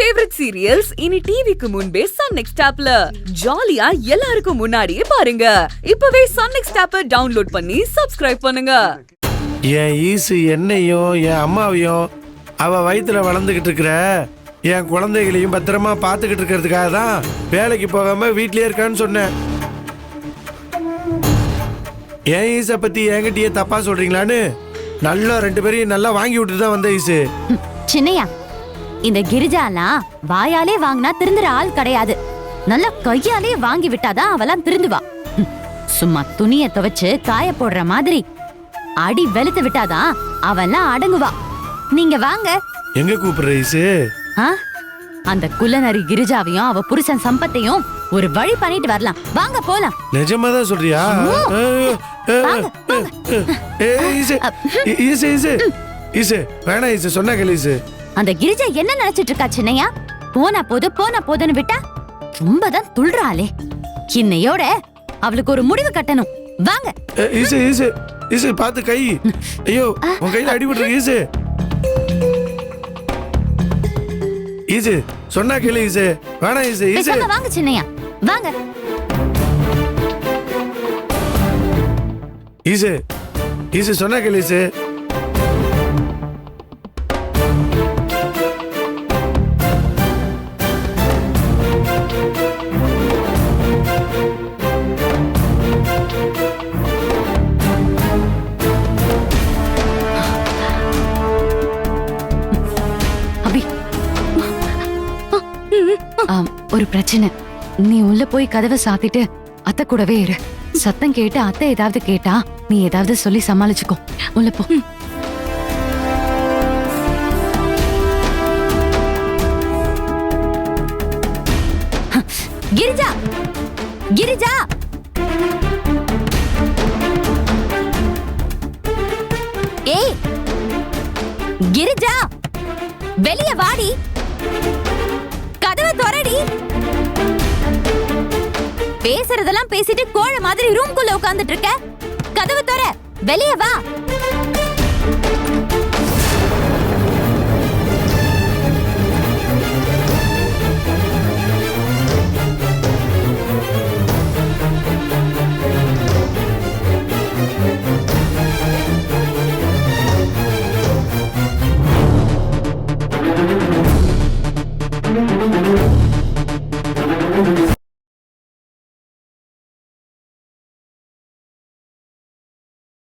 Favourite serials இனி டிவிக்கு முன்பே சன் நெக்ஸ்ட் ஆப்ல ஜாலியா எல்லாருக்கும் முன்னாடியே பாருங்க. இப்பவே சன் நெக்ஸ்ட் ஆப்பை டவுன்லோட் பண்ணி சப்ஸ்கிரைப் பண்ணுங்க. என் ஈசு என்னையும் என் அம்மாவையும் அவ வயிற்றுல வளர்ந்துகிட்டு இருக்கிற என் குழந்தைகளையும் பத்திரமா பார்த்துக்கிட்டு இருக்கிறதுக்காக தான் வேலைக்கு போகாம வீட்லயே இருக்கான்னு சொன்னேன். என் ஈசை பத்தி என்கிட்டயே தப்பா சொல்றீங்களான்னு நல்லா 2 பேரையும் நல்லா வாங்கி விட்டுட்டு தான் வந்த ஈசு. சின்னையா, இந்த கிரிஜாலாம் வாயாலே வாங்கினா திருந்துற ஆள் கிடையாது. நல்லா கையாலே வாங்கி விட்டாதான் அவெல்லாம் திருந்துவா. சும்மா துணிய துவைச்சு காய போடுற மாதிரி அடி வெளுத்து விட்டாதான் அவெல்லாம் அடங்குவா. நீங்க வாங்க. எங்க கூப்பிடுற ஈசு? அந்த குள்ளநரி கிரிஜாவையும் அவ புருஷன் சம்பத்தையும் ஒரு வழி பண்ணிட்டு வரலாம். வாங்க போலாம். நிஜமாதான் சொல்றியா? வேணா ஈசு, சொன்னா கேளு ஈசு. அந்த கிரிஜா என்ன நினைச்சிட்டு இருக்கா சின்னையா? போனா போதுன்னு விட்டா ரொம்பதான் துள்றாளே. இன்னையோட அவளுக்கு ஒரு முடிவு கட்டணும். வாங்க. ஈசு ஈசு ஈசு பாத்து கை. ஐயோ, உன் கையில அடிபட்டு ஈசு. ஈசு சொன்னா கேளு ஈசு. வேணா ஈசு. ஈசு வாங்க சின்னையா, வாங்க. ஈசு ஈசு சொன்னா கேளு ஈசு. ஒரு பிரச்சனை. நீ உள்ள போய் கதவை சாத்திட்டு அத்தை கூடவே இரு. சத்தம் கேட்டு அத்தை ஏதாவது கேட்டா நீ ஏதாவது சொல்லி சமாளிச்சுக்கோ. உள்ள போ. கிரிஜா, கிரிஜா, ஏய் கிரிஜா, வெளிய வாடி. கதவை திறடி. பேசுறதெல்லாம் பேசிட்டு கோழ மாதிரி ரூம்குள்ள உட்கார்ந்துட்டு இருக்க. கதவை திற, வெளிய வா.